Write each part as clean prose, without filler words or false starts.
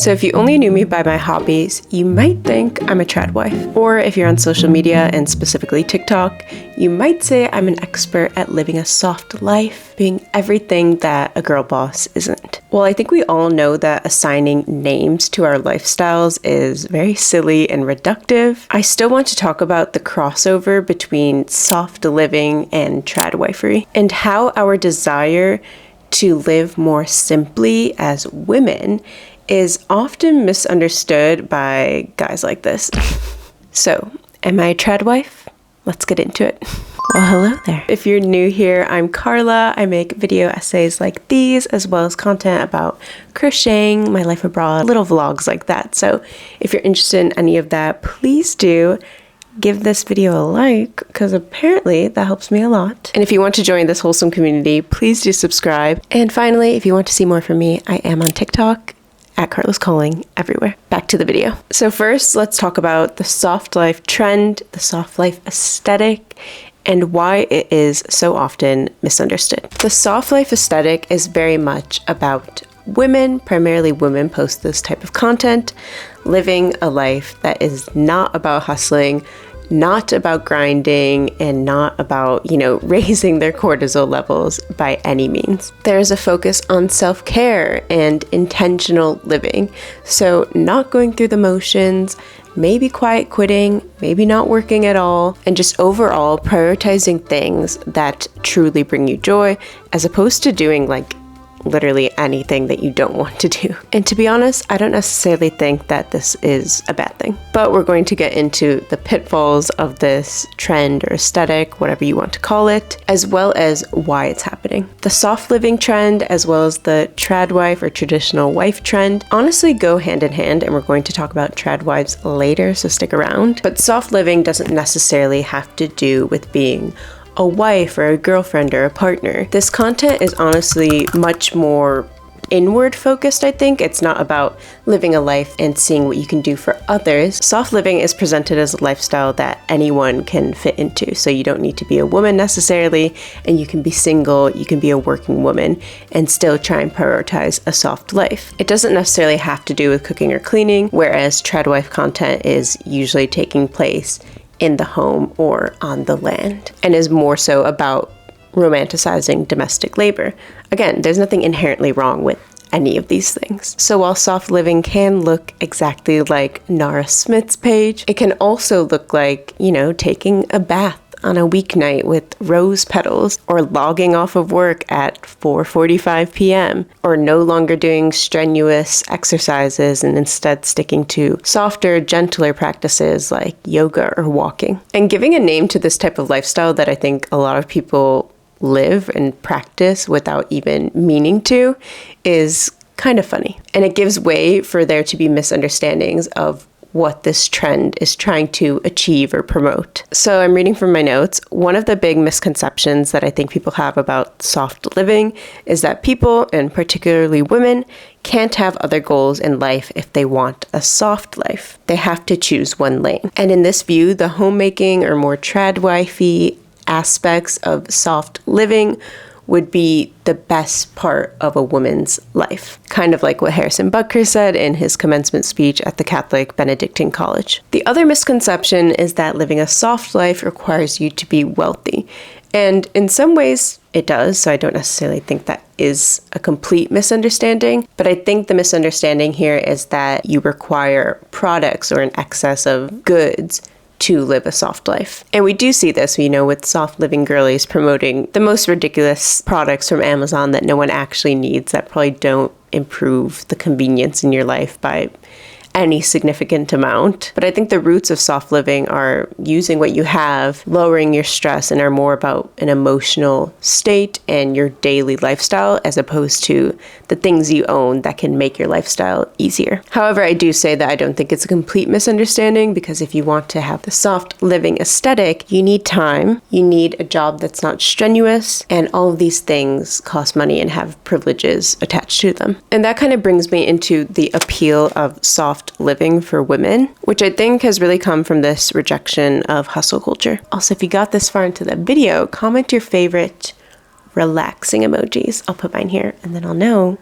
So if you only knew me by my hobbies, you might think I'm a tradwife. Or if you're on social media and specifically TikTok, you might say I'm an expert at living a soft life, being everything that a girl boss isn't. Well, I think we all know that assigning names to our lifestyles is very silly and reductive. I still want to talk about the crossover between soft living and tradwifery, and how our desire to live more simply as women is often misunderstood by guys like this. So, am I a tradwife? Let's get into it. Well, hello there. If you're new here, I'm Carla. I make video essays like these, as well as content about crocheting, my life abroad, little vlogs like that. So if you're interested in any of that, please do give this video a like, because apparently that helps me a lot. And if you want to join this wholesome community, please do subscribe. And finally, if you want to see more from me, I am on TikTok at carlascalling everywhere. Back to the video. So first, let's talk about the soft life trend, the soft life aesthetic, and why it is so often misunderstood. The soft life aesthetic is very much about women, primarily women post this type of content, living a life that is not about hustling, not about grinding, and not about, raising their cortisol levels by any means. There's a focus on self-care and intentional living. So not going through the motions, maybe quiet quitting, maybe not working at all, and just overall prioritizing things that truly bring you joy, as opposed to doing literally anything that you don't want to do. And to be honest, I don't necessarily think that this is a bad thing, but we're going to get into the pitfalls of this trend or aesthetic, whatever you want to call it, as well as why it's happening. The soft living trend, as well as the tradwife or traditional wife trend, honestly go hand in hand, and we're going to talk about tradwives later, so stick around. But soft living doesn't necessarily have to do with being a wife or a girlfriend or a partner. This content is honestly much more inward focused, I think. It's not about living a life and seeing what you can do for others. Soft living is presented as a lifestyle that anyone can fit into. So you don't need to be a woman necessarily, and you can be single, you can be a working woman and still try and prioritize a soft life. It doesn't necessarily have to do with cooking or cleaning, whereas tradwife content is usually taking place in the home or on the land, and is more so about romanticizing domestic labor. Again, there's nothing inherently wrong with any of these things. So while soft living can look exactly like Nara Smith's page, it can also look like, taking a bath on a weeknight with rose petals, or logging off of work at 4:45 p.m., or no longer doing strenuous exercises and instead sticking to softer, gentler practices like yoga or walking. And giving a name to this type of lifestyle that I think a lot of people live and practice without even meaning to is kind of funny. And it gives way for there to be misunderstandings of what this trend is trying to achieve or promote. So I'm reading from my notes. One of the big misconceptions that I think people have about soft living is that people, and particularly women, can't have other goals in life if they want a soft life. They have to choose one lane. And in this view, the homemaking or more tradwifey aspects of soft living would be the best part of a woman's life. Kind of like what Harrison Butker said in his commencement speech at the Catholic Benedictine College. The other misconception is that living a soft life requires you to be wealthy. And in some ways it does, so I don't necessarily think that is a complete misunderstanding. But I think the misunderstanding here is that you require products or an excess of goods to live a soft life. And we do see this, with soft living girlies promoting the most ridiculous products from Amazon that no one actually needs, that probably don't improve the convenience in your life by any significant amount. But I think the roots of soft living are using what you have, lowering your stress, and are more about an emotional state and your daily lifestyle, as opposed to the things you own that can make your lifestyle easier. However, I do say that I don't think it's a complete misunderstanding, because if you want to have the soft living aesthetic, you need time, you need a job that's not strenuous, and all of these things cost money and have privileges attached to them. And that kind of brings me into the appeal of soft living for women, which I think has really come from this rejection of hustle culture. Also, if you got this far into the video, comment your favorite relaxing emojis. I'll put mine here, and then I'll know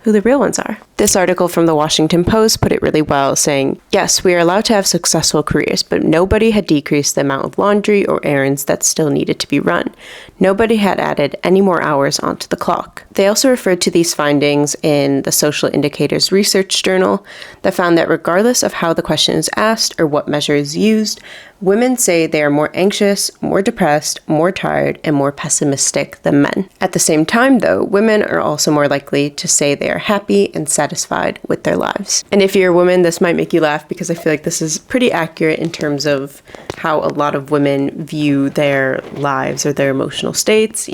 who the real ones are. This article from the Washington Post put it really well, saying, yes, we are allowed to have successful careers, but nobody had decreased the amount of laundry or errands that still needed to be run. Nobody had added any more hours onto the clock. They also referred to these findings in the Social Indicators Research Journal that found that regardless of how the question is asked or what measure is used, women say they are more anxious, more depressed, more tired, and more pessimistic than men. At the same time, though, women are also more likely to say they are happy and satisfied with their lives. And if you're a woman, this might make you laugh because I feel like this is pretty accurate in terms of how a lot of women view their lives or their emotional states,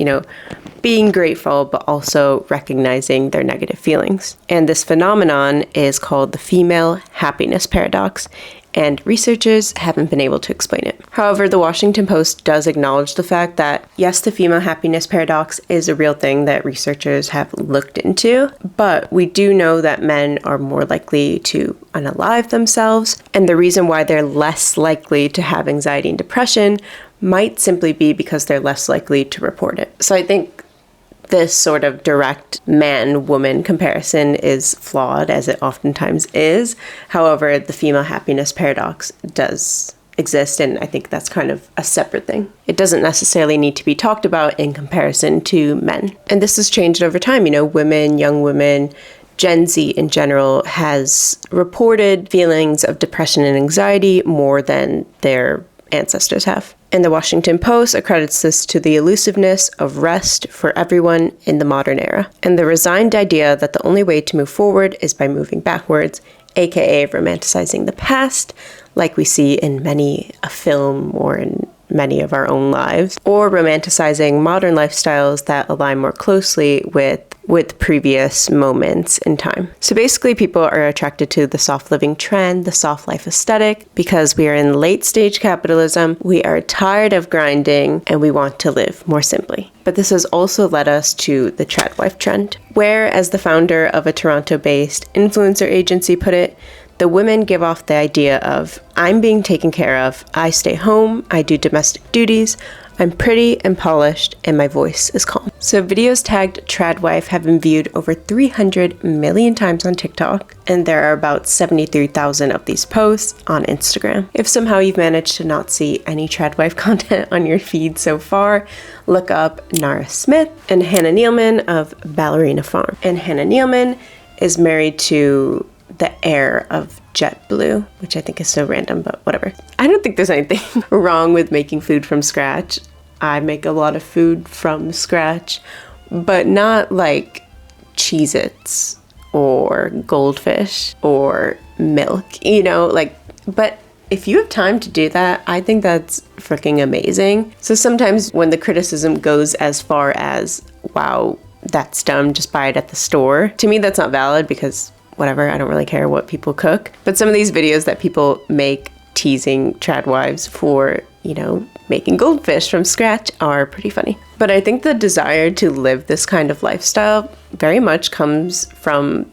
being grateful, but also recognizing their negative feelings. And this phenomenon is called the female happiness paradox, and researchers haven't been able to explain it. However, the Washington Post does acknowledge the fact that, yes, the female happiness paradox is a real thing that researchers have looked into, but we do know that men are more likely to unalive themselves, and the reason why they're less likely to have anxiety and depression might simply be because they're less likely to report it. So I think this sort of direct man-woman comparison is flawed, as it oftentimes is. However, the female happiness paradox does exist, and I think that's kind of a separate thing. It doesn't necessarily need to be talked about in comparison to men. And this has changed over time. Women, young women, Gen Z in general has reported feelings of depression and anxiety more than their ancestors have. And the Washington Post accredits this to the elusiveness of rest for everyone in the modern era, and the resigned idea that the only way to move forward is by moving backwards, aka romanticizing the past, like we see in many a film or in many of our own lives, or romanticizing modern lifestyles that align more closely with previous moments in time. So basically, people are attracted to the soft living trend, the soft life aesthetic, because we are in late stage capitalism, we are tired of grinding, and we want to live more simply. But this has also led us to the tradwife trend, where, as the founder of a Toronto-based influencer agency put it, the women give off the idea of, I'm being taken care of, I stay home, I do domestic duties, I'm pretty and polished, and my voice is calm. So videos tagged tradwife have been viewed over 300 million times on TikTok, and there are about 73,000 of these posts on Instagram. If somehow you've managed to not see any tradwife content on your feed so far, look up Nara Smith and Hannah Nealman of Ballerina Farm. And Hannah Nealman is married to the heir of JetBlue, which I think is so random, but whatever. I don't think there's anything wrong with making food from scratch. I make a lot of food from scratch, but not like Cheez-Its or goldfish or milk, but if you have time to do that, I think that's freaking amazing. So sometimes when the criticism goes as far as, wow, that's dumb, just buy it at the store, to me that's not valid because whatever, I don't really care what people cook. But some of these videos that people make teasing tradwives for, making goldfish from scratch are pretty funny. But I think the desire to live this kind of lifestyle very much comes from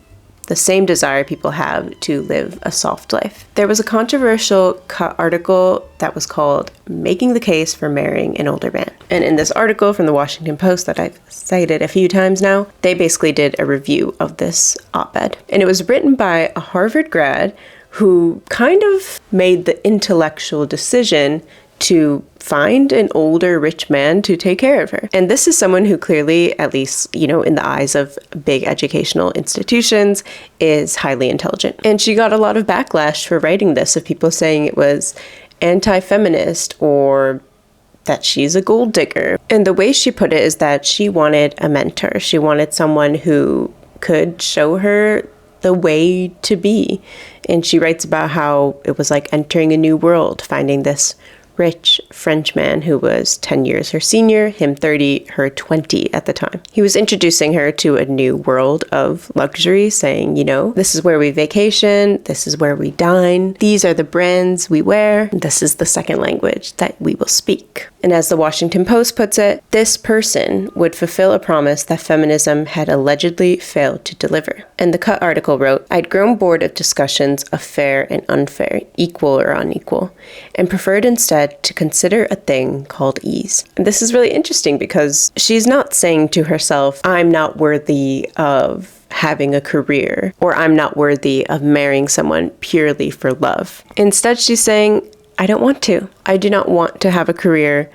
the same desire people have to live a soft life. There was a controversial article that was called Making the Case for Marrying an Older Man. And in this article from the Washington Post that I've cited a few times now, they basically did a review of this op-ed. And it was written by a Harvard grad who kind of made the intellectual decision to find an older rich man to take care of her. And this is someone who clearly, at least, in the eyes of big educational institutions, is highly intelligent. And she got a lot of backlash for writing this, of people saying it was anti-feminist or that she's a gold digger. And the way she put it is that she wanted a mentor. She wanted someone who could show her the way to be. And she writes about how it was like entering a new world, finding this rich French man who was 10 years her senior, him 30, her 20 at the time. He was introducing her to a new world of luxury, saying, this is where we vacation, this is where we dine, these are the brands we wear, this is the second language that we will speak. And as the Washington Post puts it, this person would fulfill a promise that feminism had allegedly failed to deliver. And the Cut article wrote, I'd grown bored of discussions of fair and unfair, equal or unequal, and preferred instead to consider a thing called ease. And this is really interesting because she's not saying to herself, I'm not worthy of having a career, or I'm not worthy of marrying someone purely for love. Instead, she's saying, I don't want to. I do not want to have a career.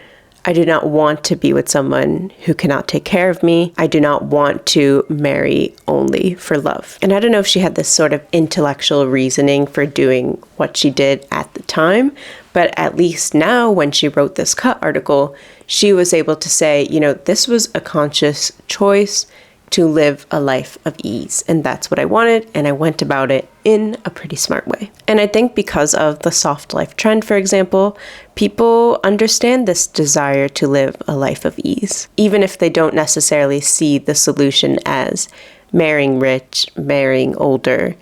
I do not want to be with someone who cannot take care of me. I do not want to marry only for love. And I don't know if she had this sort of intellectual reasoning for doing what she did at the time, but at least now when she wrote this Cut article, she was able to say, this was a conscious choice to live a life of ease. And that's what I wanted, and I went about it in a pretty smart way. And I think because of the soft life trend, for example, people understand this desire to live a life of ease, even if they don't necessarily see the solution as marrying rich, marrying older,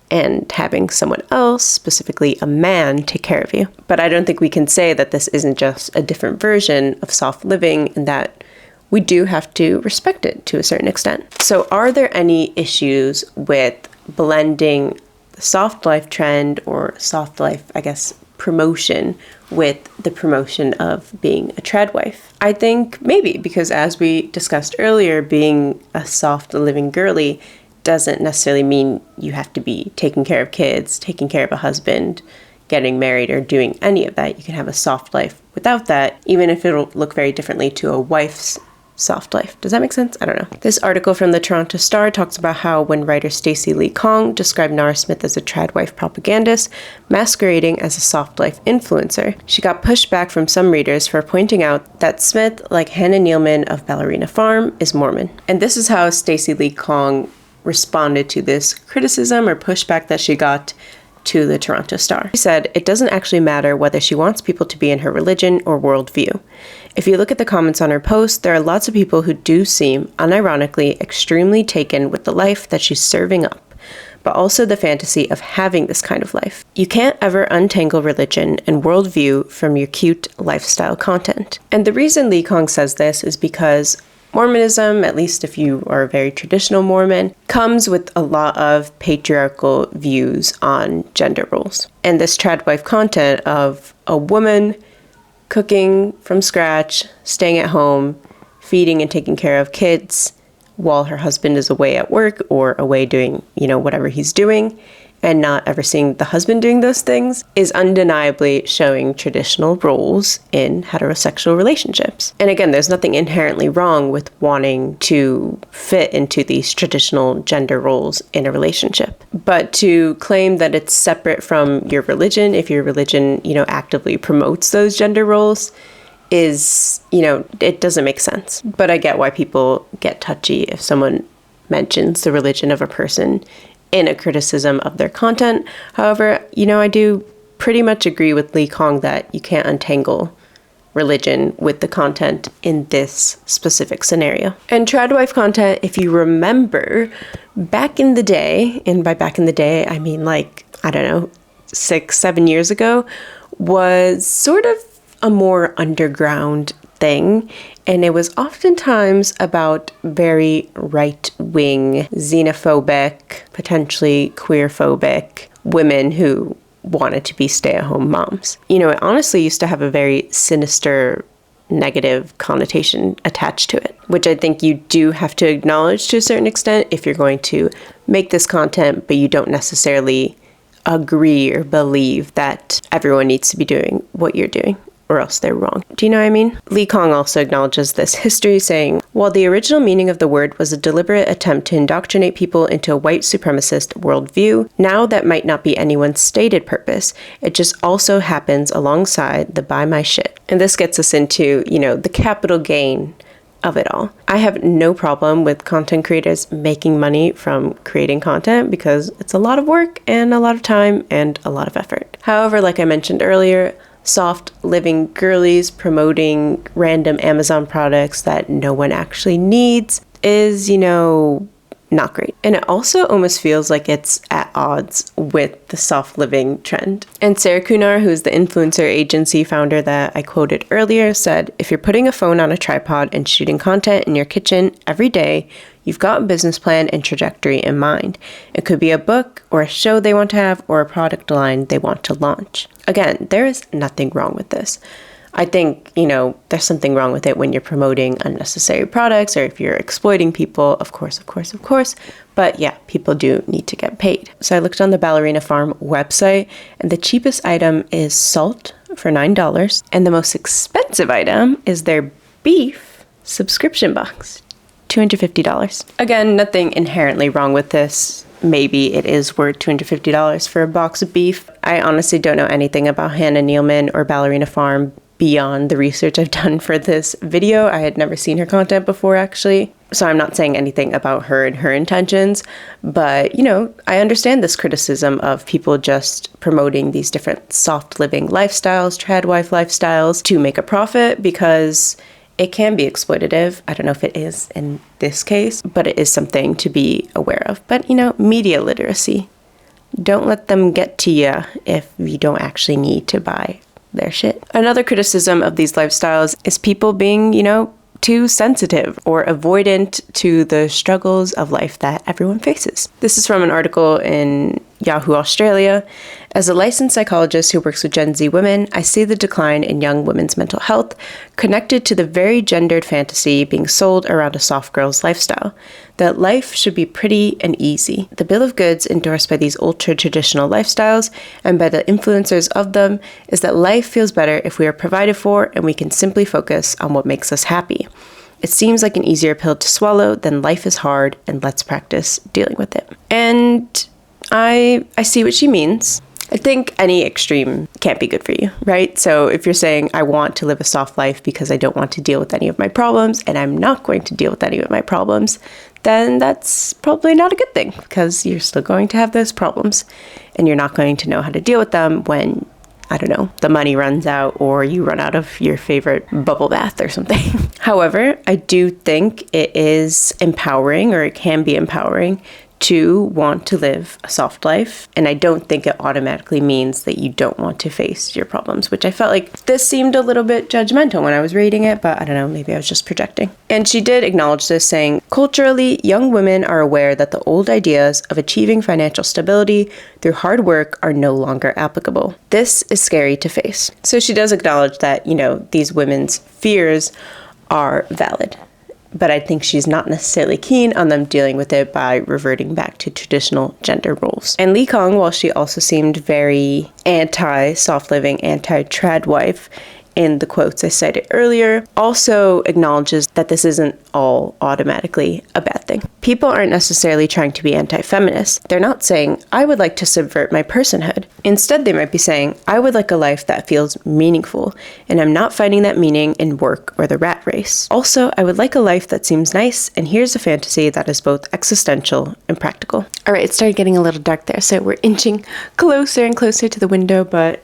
and having someone else, specifically a man, take care of you. But I don't think we can say that this isn't just a different version of soft living, and that we do have to respect it to a certain extent. So are there any issues with blending the soft life trend, or soft life, promotion, with the promotion of being a tradwife? I think maybe, because as we discussed earlier, being a soft living girly doesn't necessarily mean you have to be taking care of kids, taking care of a husband, getting married, or doing any of that. You can have a soft life without that, even if it'll look very differently to a wife's soft life. Does that make sense? I don't know. This article from the Toronto Star talks about how when writer Stacey Lee Kong described Nara Smith as a tradwife propagandist masquerading as a soft life influencer, she got pushback from some readers for pointing out that Smith, like Hannah Nealman of Ballerina Farm, is Mormon. And this is how Stacey Lee Kong responded to this criticism or pushback that she got to the Toronto Star. She said, it doesn't actually matter whether she wants people to be in her religion or worldview. If you look at the comments on her post, there are lots of people who do seem, unironically, extremely taken with the life that she's serving up, but also the fantasy of having this kind of life. You can't ever untangle religion and worldview from your cute lifestyle content. And the reason Lee Kong says this is because Mormonism, at least if you are a very traditional Mormon, comes with a lot of patriarchal views on gender roles. And this tradwife content of a woman cooking from scratch, staying at home, feeding and taking care of kids while her husband is away at work or away doing, whatever he's doing, and not ever seeing the husband doing those things, is undeniably showing traditional roles in heterosexual relationships. And again, there's nothing inherently wrong with wanting to fit into these traditional gender roles in a relationship. But to claim that it's separate from your religion, if your religion, actively promotes those gender roles, is, it doesn't make sense. But I get why people get touchy if someone mentions the religion of a person in a criticism of their content. However, I do pretty much agree with Lee Kong that you can't untangle religion with the content in this specific scenario. And tradwife content, if you remember, back in the day, and by back in the day, I mean 6-7 years ago, was sort of a more underground thing, and it was oftentimes about very right-wing, xenophobic, potentially queerphobic women who wanted to be stay-at-home moms. It honestly used to have a very sinister, negative connotation attached to it, which I think you do have to acknowledge to a certain extent if you're going to make this content, but you don't necessarily agree or believe that everyone needs to be doing what you're doing, or else they're wrong. Do you know what I mean? Lee Kong also acknowledges this history, saying, while the original meaning of the word was a deliberate attempt to indoctrinate people into a white supremacist worldview, now that might not be anyone's stated purpose. It just also happens alongside the buy my shit. And this gets us into, the capital gain of it all. I have no problem with content creators making money from creating content because it's a lot of work and a lot of time and a lot of effort. However, like I mentioned earlier, soft living girlies promoting random Amazon products that no one actually needs is, not great. And it also almost feels like it's at odds with the soft living trend. And Sarah Kunar, who's the influencer agency founder that I quoted earlier, said, if you're putting a phone on a tripod and shooting content in your kitchen every day, you've got a business plan and trajectory in mind. It could be a book or a show they want to have or a product line they want to launch. Again, there is nothing wrong with this. I think, there's something wrong with it when you're promoting unnecessary products or if you're exploiting people, of course. But yeah, people do need to get paid. So I looked on the Ballerina Farm website, and the cheapest item is salt for $9. And the most expensive item is their beef subscription box, $250. Again, nothing inherently wrong with this. Maybe it is worth $250 for a box of beef. I honestly don't know anything about Hannah Nealman or Ballerina Farm beyond the research I've done for this video. I had never seen her content before, actually. So I'm not saying anything about her and her intentions, but, I understand this criticism of people just promoting these different soft living lifestyles, tradwife lifestyles, to make a profit, because it can be exploitative. I don't know if it is in this case, but it is something to be aware of. But, media literacy. Don't let them get to you if you don't actually need to buy their shit. Another criticism of these lifestyles is people being, too sensitive or avoidant to the struggles of life that everyone faces. This is from an article in Yahoo Australia. As a licensed psychologist who works with Gen Z women, I see the decline in young women's mental health connected to the very gendered fantasy being sold around a soft girl's lifestyle, that life should be pretty and easy. The bill of goods endorsed by these ultra-traditional lifestyles and by the influencers of them is that life feels better if we are provided for and we can simply focus on what makes us happy. It seems like an easier pill to swallow than life is hard and let's practice dealing with it. And I see what she means. I think any extreme can't be good for you, right? So if you're saying, I want to live a soft life because I don't want to deal with any of my problems and I'm not going to deal with any of my problems, then that's probably not a good thing, because you're still going to have those problems and you're not going to know how to deal with them when, I don't know, the money runs out or you run out of your favorite bubble bath or something. However, I do think it is empowering, or it can be empowering, to want to live a soft life. And I don't think it automatically means that you don't want to face your problems, which I felt like this seemed a little bit judgmental when I was reading it, but I don't know, maybe I was just projecting. And she did acknowledge this, saying, culturally, young women are aware that the old ideas of achieving financial stability through hard work are no longer applicable. This is scary to face. So she does acknowledge that, these women's fears are valid. But I think she's not necessarily keen on them dealing with it by reverting back to traditional gender roles. And Lee Kong, while she also seemed very anti-soft living, anti-tradwife in the quotes I cited earlier, also acknowledges that this isn't all automatically a bad thing. People aren't necessarily trying to be anti-feminist. They're not saying, I would like to subvert my personhood. Instead, they might be saying, I would like a life that feels meaningful, and I'm not finding that meaning in work or the rat race. Also, I would like a life that seems nice, and here's a fantasy that is both existential and practical. All right, it started getting a little dark there, so we're inching closer and closer to the window, but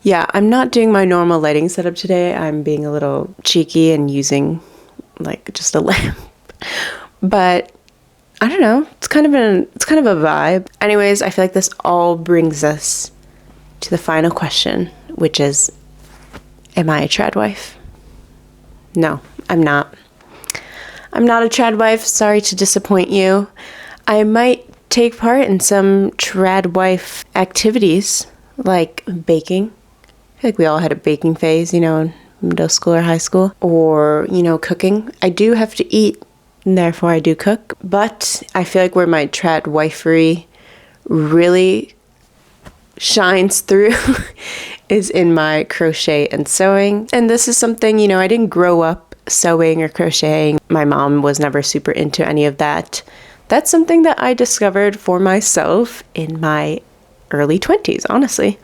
yeah, I'm not doing my normal lighting setup today. I'm being a little cheeky and using just a lamp. But I don't know. It's kind of a vibe. Anyways, I feel like this all brings us to the final question, which is, am I a tradwife? No, I'm not. I'm not a tradwife. Sorry to disappoint you. I might take part in some tradwife activities like baking. I feel like we all had a baking phase, in middle school or high school, or, cooking. I do have to eat, and therefore I do cook, but I feel like where my tradwifery really shines through is in my crochet and sewing. And this is something, I didn't grow up sewing or crocheting. My mom was never super into any of that. That's something that I discovered for myself in my early 20s, honestly.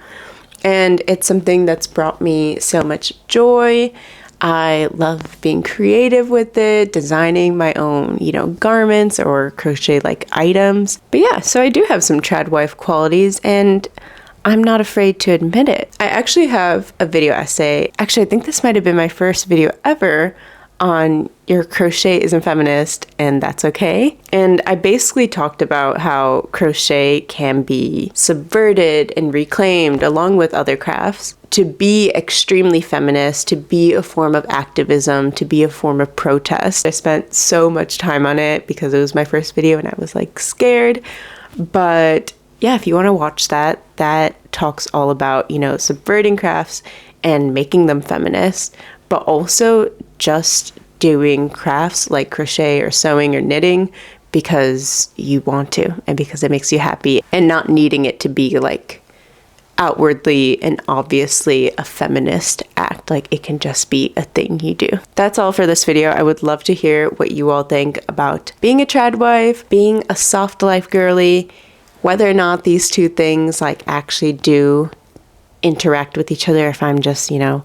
And it's something that's brought me so much joy. I love being creative with it, designing my own, garments or crochet-like items. But yeah, so I do have some tradwife qualities, and I'm not afraid to admit it. I actually have a video essay. Actually, I think this might have been my first video ever on your crochet isn't feminist and that's okay. And I basically talked about how crochet can be subverted and reclaimed along with other crafts to be extremely feminist, to be a form of activism, to be a form of protest. I spent so much time on it because it was my first video and I was scared. But yeah, if you want to watch that talks all about, you know, subverting crafts and making them feminist, but also just doing crafts like crochet or sewing or knitting because you want to and because it makes you happy, and not needing it to be like outwardly and obviously a feminist act. Like, it can just be a thing you do. That's all for this video. I would love to hear what you all think about being a trad wife, being a soft life girly, whether or not these two things like actually do interact with each other, if I'm just, you know,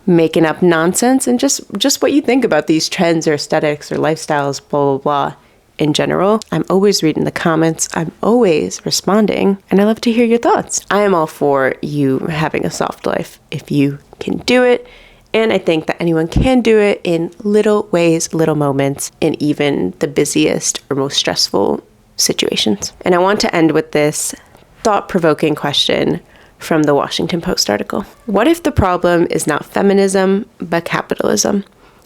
making up nonsense, and just what you think about these trends or aesthetics or lifestyles, blah, blah, blah. In general, I'm always reading the comments, I'm always responding, and I love to hear your thoughts. I am all for you having a soft life if you can do it, and I think that anyone can do it in little ways, little moments, in even the busiest or most stressful situations. And I want to end with this thought-provoking question from the Washington Post article. What if the problem is not feminism, but capitalism?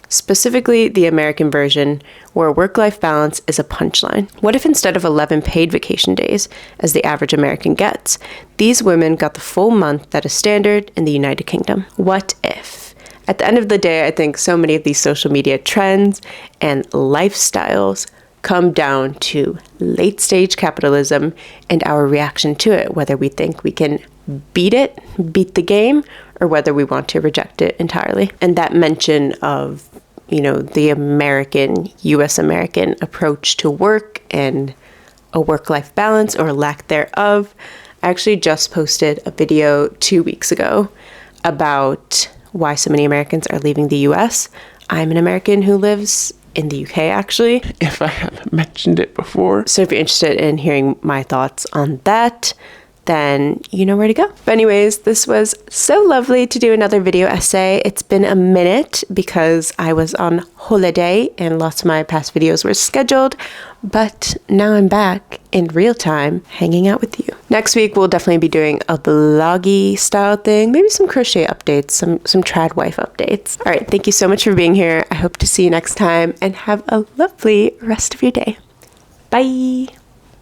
Specifically, the American version, where work-life balance is a punchline. What if instead of 11 paid vacation days, as the average American gets, these women got the full month that is standard in the United Kingdom? What if? At the end of the day, I think so many of these social media trends and lifestyles come down to late-stage capitalism and our reaction to it, whether we think we can beat the game, or whether we want to reject it entirely. And that mention of, you know, the US American approach to work and a work-life balance or lack thereof. I actually just posted a video 2 weeks ago about why so many Americans are leaving the US. I'm an American who lives in the UK, actually, if I haven't mentioned it before. So if you're interested in hearing my thoughts on that, then you know where to go. But anyways, this was so lovely to do another video essay. It's been a minute because I was on holiday and lots of my past videos were scheduled, but now I'm back in real time hanging out with you. Next week, we'll definitely be doing a vloggy style thing, maybe some crochet updates, some trad wife updates. All right, thank you so much for being here. I hope to see you next time, and have a lovely rest of your day. Bye.